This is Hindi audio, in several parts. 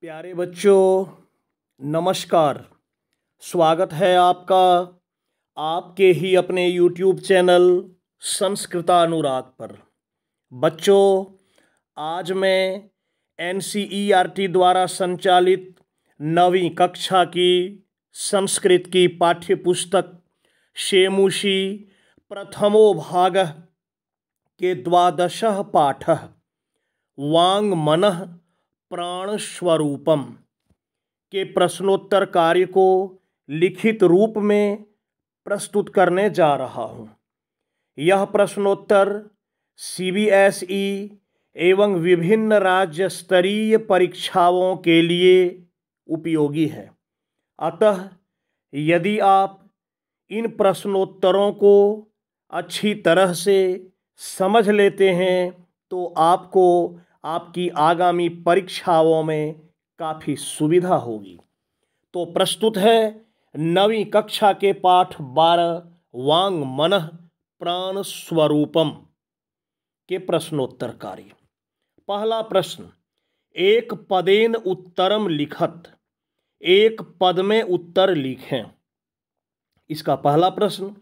प्यारे बच्चों, नमस्कार। स्वागत है आपका आपके ही अपने YouTube चैनल संस्कृतानुराग पर। बच्चों, आज मैं NCERT द्वारा संचालित 9वीं कक्षा की संस्कृत की पाठ्य पुस्तक शेमुषी प्रथमो भागः के 12 पाठः वांग मनः प्राण स्वरूपम के प्रश्नोत्तर कार्य को लिखित रूप में प्रस्तुत करने जा रहा हूँ। यह प्रश्नोत्तर CBSE एवं विभिन्न राज्य स्तरीय परीक्षाओं के लिए उपयोगी है। अतः यदि आप इन प्रश्नोत्तरों को अच्छी तरह से समझ लेते हैं तो आपको आपकी आगामी परीक्षाओं में काफ़ी सुविधा होगी। तो प्रस्तुत है 9वीं कक्षा के पाठ 12 वांग मनः प्राण स्वरूपम के प्रश्नोत्तर कार्य। पहला प्रश्न, एक पदेन उत्तरम लिखत, एक पद में उत्तर लिखें। इसका पहला प्रश्न,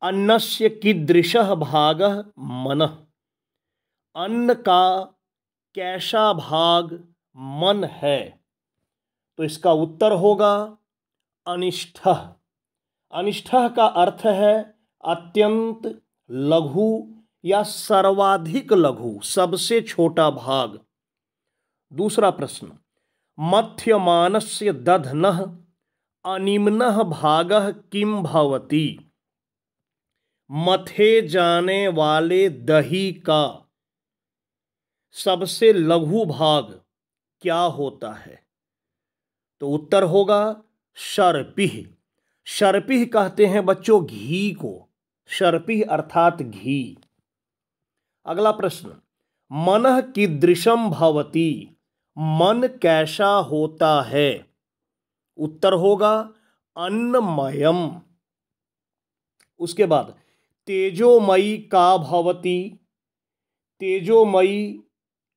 अन्नस्य कीदृशः भागः मनः, अन्न का कैसा भाग मन है? तो इसका उत्तर होगा अनिष्ठः। अनिष्ठः का अर्थ है अत्यंत लघु या सर्वाधिक लघु, सबसे छोटा भाग। दूसरा प्रश्न, मथ्यमानस्य दधनः अनिम्नः भागः किम भवति, मथे जाने वाले दही का सबसे लघु भाग क्या होता है? तो उत्तर होगा शर्पिः। शर्पिः कहते हैं बच्चों घी को, शर्पिः अर्थात घी। अगला प्रश्न, मनः कीदृशं भवति, मन कैसा होता है? उत्तर होगा अन्नमयम्। उसके बाद तेजोमयी का भवति, तेजोमयी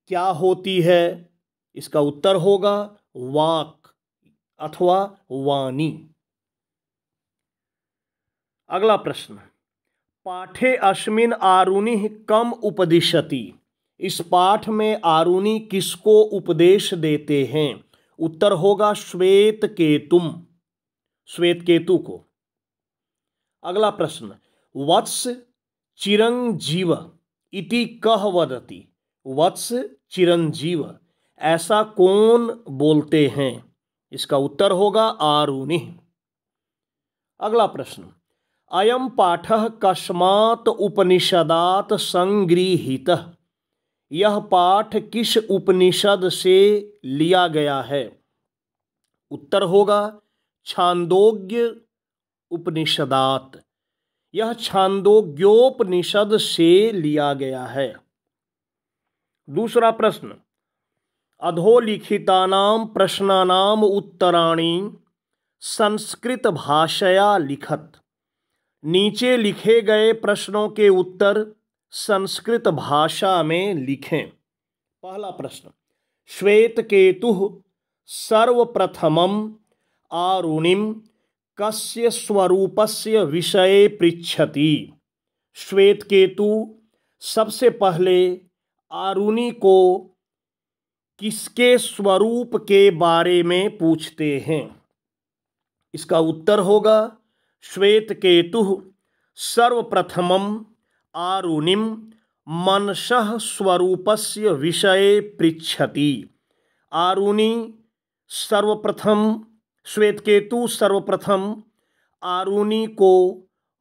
क्या होती है? इसका उत्तर होगा वाक् अथवा वाणी। अगला प्रश्न, पाठे अस्मिन् आरुणिः कम उपदिशति, इस पाठ में आरुणि किसको उपदेश देते हैं? उत्तर होगा श्वेत केतुम, श्वेत केतु को। अगला प्रश्न, वत्स चिरंजीव इति कः वदति, वत्स चिरंजीव ऐसा कौन बोलते हैं? इसका उत्तर होगा आरुणि। अगला प्रश्न, अयम पाठः कस्मात् उपनिषदात् संगृहीतः, यह पाठ किस उपनिषद से लिया गया है? उत्तर होगा छांदोग्य उपनिषदात्, यह छांदोग्योपनिषद से लिया गया है। दूसरा प्रश्न, अधोलिखितानां प्रश्नानां उत्तराणि संस्कृत भाषया लिखत, नीचे लिखे गए प्रश्नों के उत्तर संस्कृत भाषा में लिखें। पहला प्रश्न, श्वेतकेतुः सर्वप्रथमम् आरुणिं कस्य स्वरूपस्य विषये पृच्छति, श्वेतकेतु सबसे पहले आरुणि को किसके स्वरूप के बारे में पूछते हैं? इसका उत्तर होगा श्वेतकेतुः सर्वप्रथमम् आरुणिं मनसः स्वरूपस्य विषये पृच्छति। आरुणि सर्वप्रथम, श्वेतकेतु सर्वप्रथम आरुणि को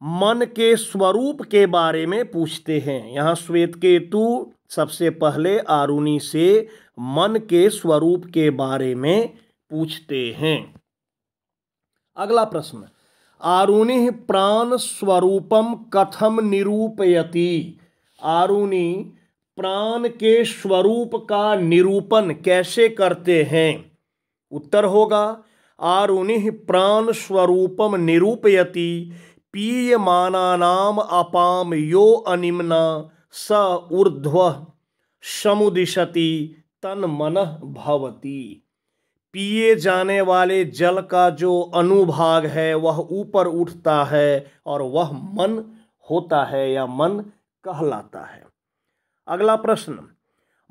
मन के स्वरूप के बारे में पूछते हैं। यहाँ श्वेतकेतु सबसे पहले आरुणि से मन के स्वरूप के बारे में पूछते हैं। अगला प्रश्न, आरुणिः प्राण स्वरूपम कथम निरूपयति, आरुणि प्राण के स्वरूप का निरूपण कैसे करते हैं? उत्तर होगा आरुणिः प्राण स्वरूपम निरूपयति पीयमानानाम अपाम यो अनिम्ना स ऊर्ध्वः समुदिशति तन्मनः भवति। पिए जाने वाले जल का जो अनुभाग है वह ऊपर उठता है और वह मन होता है या मन कहलाता है। अगला प्रश्न,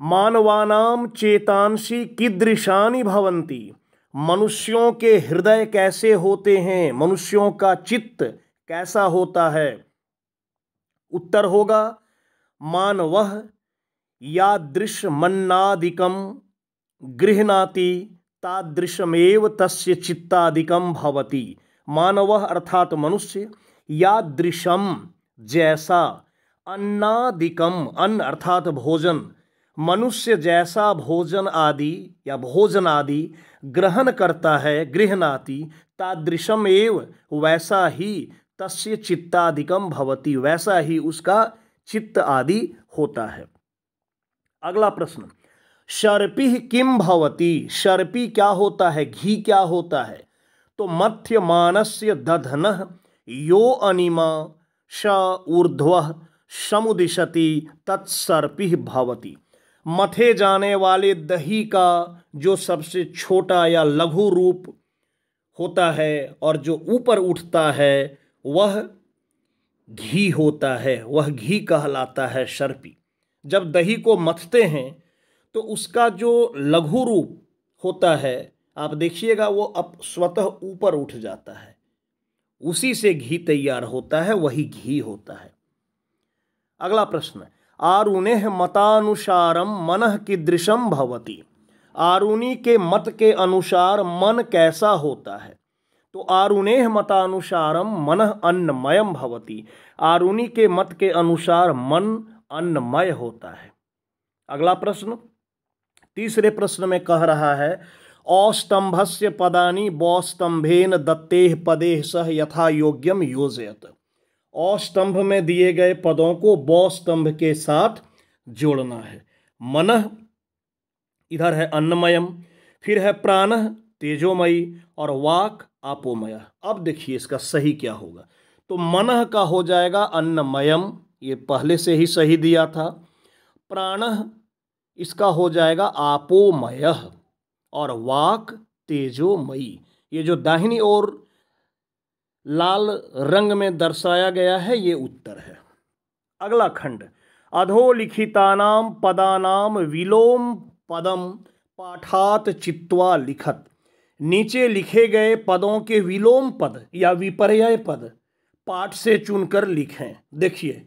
मानवानाम चेतांसी कीदृशानि भवन्ति। मनुष्यों के हृदय कैसे होते हैं, मनुष्यों का चित्त कैसा होता है। उत्तर होगा मानवः यादृशमन्नादिकं गृह्णाति तादृशमेव तस्य चित्तादिकं भवति। मानवः अर्थात मनुष्य, यादृशम जैसा, अन्नादिकम अन्न अर्थात भोजन, मनुष्य जैसा भोजन आदि या भोजन आदि ग्रहण करता है, गृह्णाति तादृशम एव वैसा ही, तस्य चित्तादिकम भवति वैसा ही उसका चित्त आदि होता है। अगला प्रश्न, शर्पिः किम भवति। शर्पी क्या होता है, घी क्या होता है। तो मथ्यमानस्य दधनः यो अनिमा श ऊर्ध्वः समुदिशति तत्सर्पिः भवति। मथे जाने वाले दही का जो सबसे छोटा या लघु रूप होता है और जो ऊपर उठता है वह घी होता है, वह घी कहलाता है शर्पी। जब दही को मथते हैं तो उसका जो लघु रूप होता है आप देखिएगा वो अब स्वतः ऊपर उठ जाता है, उसी से घी तैयार होता है, वही घी होता है। अगला प्रश्न, आरुणेः मतानुसारम मनः कीदृशं भवति। आरुणि के मत के अनुसार मन कैसा होता है। तो आरुणेः मतानुसारम मनः अन्नमयम भवति। आरुणि के मत के अनुसार मन अन्नमय होता है। अगला प्रश्न, तीसरे प्रश्न में कह रहा है औस्तंभस्य पदानि बौस्तंभेन दत्तेः पदेः सह यथा योग्यम योजयत। औस्तंभ में दिए गए पदों को बौस्तंभ के साथ जोड़ना है। मनः इधर है अन्नमयम, फिर है प्राणः तेजोमयी और वाक आपोमय। अब देखिए इसका सही क्या होगा। तो मनः का हो जाएगा अन्नमयम, ये पहले से ही सही दिया था। प्राणः इसका हो जाएगा आपोमय और वाक तेजोमयी। ये जो दाहिनी ओर लाल रंग में दर्शाया गया है ये उत्तर है। अगला खंड, अधोलिखितानाम पदानाम विलोम पदम पाठात चित्वा लिखत। नीचे लिखे गए पदों के विलोम पद या विपर्यय पद पाठ से चुनकर लिखें। देखिए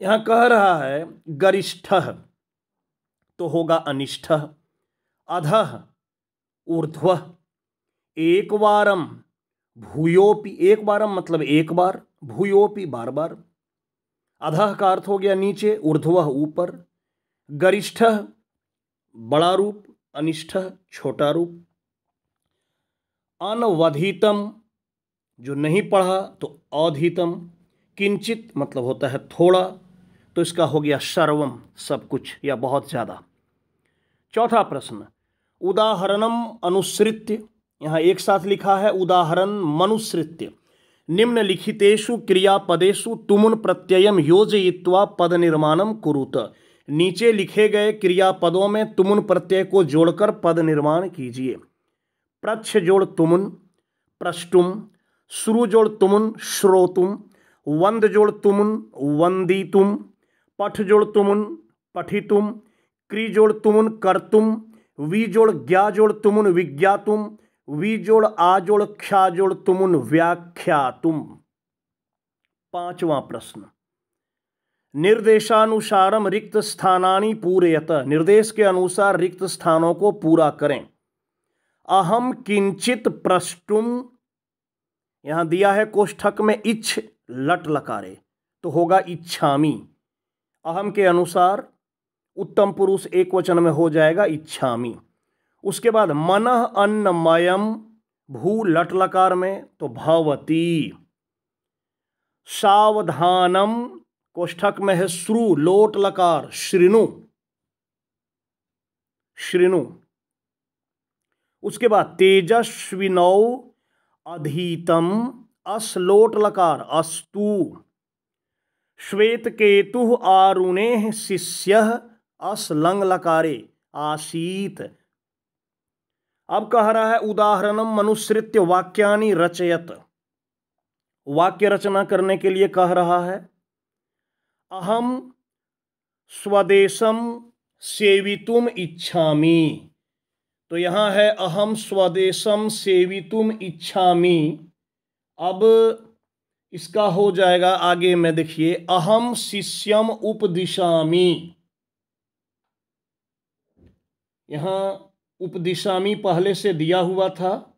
यहाँ कह रहा है गरिष्ठः तो होगा अनिष्ठः, अधः ऊर्ध्वः, एक बारम भूयोपि, एक बारम मतलब एक बार, भूयोपि बार बार। अधः का अर्थ हो गया नीचे, ऊर्ध्वः ऊपर, गरिष्ठः बड़ा रूप, अनिष्ठः छोटा रूप। अनवधितम जो नहीं पढ़ा तो अधीतम, किंचित मतलब होता है थोड़ा, तो इसका हो गया सर्वम सब कुछ या बहुत ज़्यादा। चौथा प्रश्न, उदाहरणम अनुसृत्य, यहाँ एक साथ लिखा है उदाहरण मनुसृत्य, निम्नलिखितेषु क्रियापदेषु तुमुन प्रत्ययम योजयित्वा पद निर्माणम कुरुत। नीचे लिखे गए क्रियापदों में तुमुन प्रत्यय को जोड़कर पद निर्माण कीजिए। प्रच्छ जोड़ तुमुन प्रष्टुम, श्रु जोड़ तुमुन श्रोतुम, वंद जोड़ तुमुन वंदितुम, पठ जोड़ तुमुन पठितुम, क्रि जोड़ तुमुन कर्तुम, वि जोड़ ज्ञा जोड़ तुमुन विज्ञातुम, वि जोड़ आ जोड़ ख्या जोड़ तुमुन व्याख्यातुम। पांचवा प्रश्न, निर्देशानुसारम रिक्त स्थानानि पूरयत। निर्देश के अनुसार रिक्त स्थानों को पूरा करें। अहम किंचित प्रष्टुम, यहां दिया है कोष्ठक में इच्छ लट लकारे तो होगा इच्छामि। अहम के अनुसार उत्तम पुरुष एक वचन में हो जाएगा इच्छामि। उसके बाद मनः अन्नमयम, भू लट लकार में तो भवती। सावधानम कोष्ठक में है श्रु लोट लकार श्रीनु, श्रीनु। उसके बाद तेजस्विनौ अधीतम, अस लोट लकार अस्तु। श्वेत केतु आरुणेः शिष्यः, अस लंग लकारे आसीत। अब कह रहा है उदाहरणम मनुसृत्य वाक्यानि रचयत। वाक्य रचना करने के लिए कह रहा है अहम स्वदेशम सेवितुम इच्छामि। तो यहाँ है अहम स्वदेशम सेवितुम इच्छामि। अब इसका हो जाएगा आगे में, देखिए अहम शिष्यम उपदिशामि। यहाँ उपदिशामि पहले से दिया हुआ था,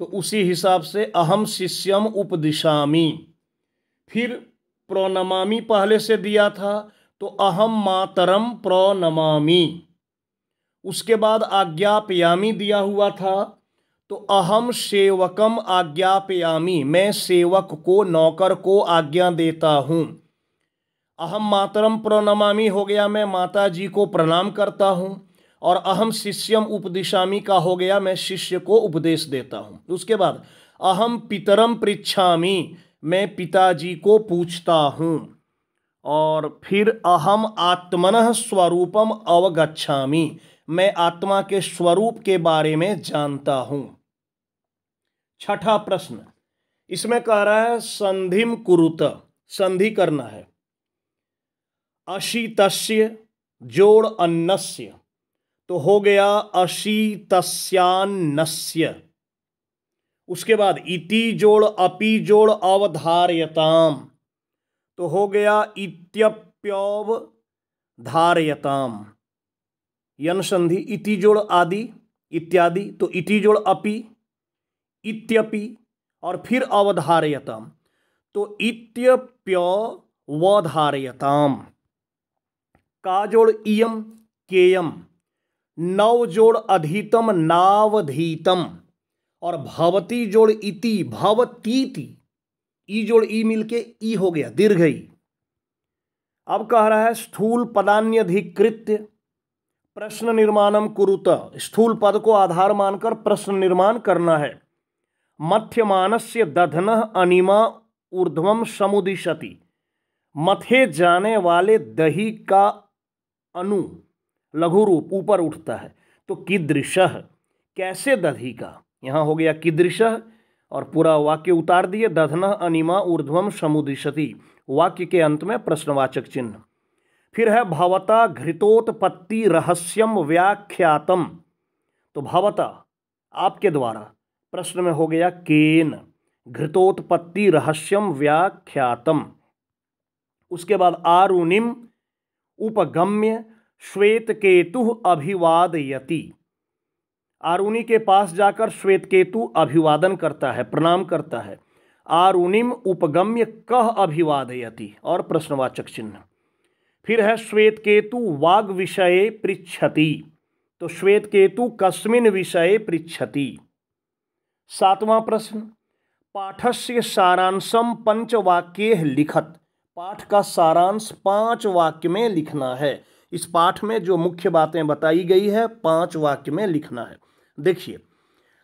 तो उसी हिसाब से अहम शिष्यम उपदिशामि। फिर प्रणमामि पहले से दिया था, तो अहम मातरम प्रणमामि। उसके बाद आज्ञापयामि दिया हुआ था, तो अहम सेवकम आज्ञापयामि, मैं सेवक को, नौकर को आज्ञा देता हूँ। अहम मातरम प्रणमामि हो गया, मैं माता जी को प्रणाम करता हूँ। और अहम शिष्यम उपदिशामि का हो गया, मैं शिष्य को उपदेश देता हूँ। उसके बाद अहम पितरम पृच्छामि, मैं पिताजी को पूछता हूँ। और फिर अहम आत्मनः स्वरूपम अवगच्छामि, मैं आत्मा के स्वरूप के बारे में जानता हूँ। छठा प्रश्न, इसमें कह रहा है संधिम कुरुत, संधि करना है। अशीतस्य जोड़ अन्नस्य, तो हो गया अशीतस्यान्नस्य। उसके बाद इति जोड़ अपि जोड़ अवधारयताम, तो हो गया इत्यप्यवधारयताम। यन संधि इति जोड़ आदि इत्यादि, तो इति जोड़ अपि, इत्यपि और फिर अवधारयताम, तो इत्यप्यवधारयताम। का जोड़ इयम केयम, नव जोड़ अधितम नावधीतम और भवती जोड़ इति भवतीति, ई जोड़ ई मिलके ई हो गया दीर्घई। अब कह रहा है स्थूल पदान्यधिकृत्य प्रश्न निर्माणम कुरुत, स्थूल पद को आधार मानकर प्रश्न निर्माण करना है। मथ्यमानस्य दधनः अनिमा ऊर्ध्वम समुदिशति, मथे जाने वाले दही का अनु लघु रूप ऊपर उठता है, तो कीदृशः, कैसे दधी का, यहाँ हो गया कीदृशः और पूरा वाक्य उतार दिए। दधनः अनिमा ऊर्ध्वम समुदिशति, वाक्य के अंत में प्रश्नवाचक चिन्ह। फिर है भवता घृतोत्पत्ति रहस्यम व्याख्यातम, तो भवता आपके द्वारा, प्रश्न में हो गया केन, घृतोत्पत्ति रहस्यम व्याख्यातम। उसके बाद आरुणिम उपगम्य श्वेतकेतु अभिवादयति, आरुणि के पास जाकर श्वेतकेतु अभिवादन करता है, प्रणाम करता है। आरुणिम उपगम्य कह अभिवादयति और प्रश्नवाचक चिन्ह। फिर है श्वेतकेतु वाग विषये पृच्छति, तो श्वेतकेतु कस्मिन् विषये पृच्छति। सातवां प्रश्न, पाठस्य सारांशम पंचवाक्ये लिखत, पाठ का सारांश 5 वाक्य में लिखना है। इस पाठ में जो मुख्य बातें बताई गई है 5 वाक्य में लिखना है। देखिए,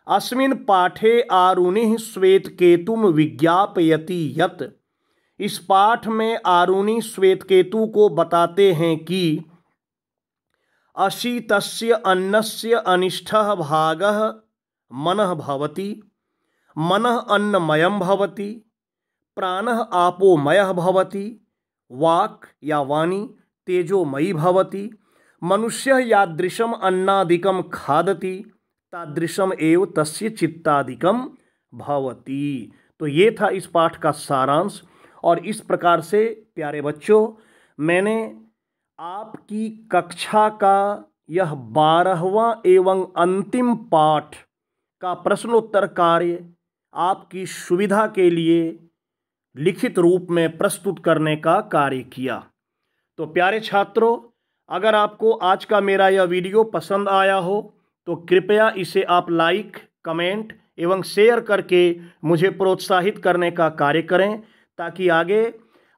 अस्मिन् पाठे आरुणिः श्वेतकेतुम विज्ञापयति यत्, इस पाठ में आरुणि श्वेतकेतु को बताते हैं कि अशीतस्य अन्नस्य अनिष्ठः भागः मनः भवति, मनः अन्नमयं भवति, प्राणः आपोमयः भवति, वाक् या वाणी तेजोमयी भवति, मनुष्यः यादृशम् अन्नादिकं खादति तादृशम एव तस्य चित्तादिकम भवति। तो ये था इस पाठ का सारांश। और इस प्रकार से प्यारे बच्चों, मैंने आपकी कक्षा का यह 12वां एवं अंतिम पाठ का प्रश्नोत्तर कार्य आपकी सुविधा के लिए लिखित रूप में प्रस्तुत करने का कार्य किया। तो प्यारे छात्रों, अगर आपको आज का मेरा यह वीडियो पसंद आया हो तो कृपया इसे आप लाइक, कमेंट एवं शेयर करके मुझे प्रोत्साहित करने का कार्य करें, ताकि आगे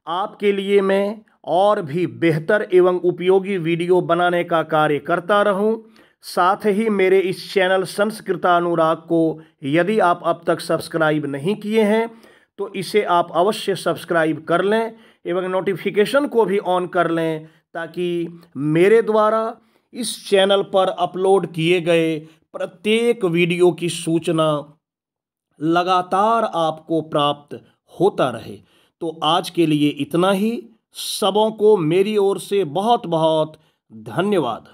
आपके लिए मैं और भी बेहतर एवं उपयोगी वीडियो बनाने का कार्य करता रहूं। साथ ही मेरे इस चैनल संस्कृतानुराग को यदि आप अब तक सब्सक्राइब नहीं किए हैं तो इसे आप अवश्य सब्सक्राइब कर लें एवं नोटिफिकेशन को भी ऑन कर लें, ताकि मेरे द्वारा इस चैनल पर अपलोड किए गए प्रत्येक वीडियो की सूचना लगातार आपको प्राप्त होता रहे। तो आज के लिए इतना ही। सबों को मेरी ओर से बहुत बहुत धन्यवाद।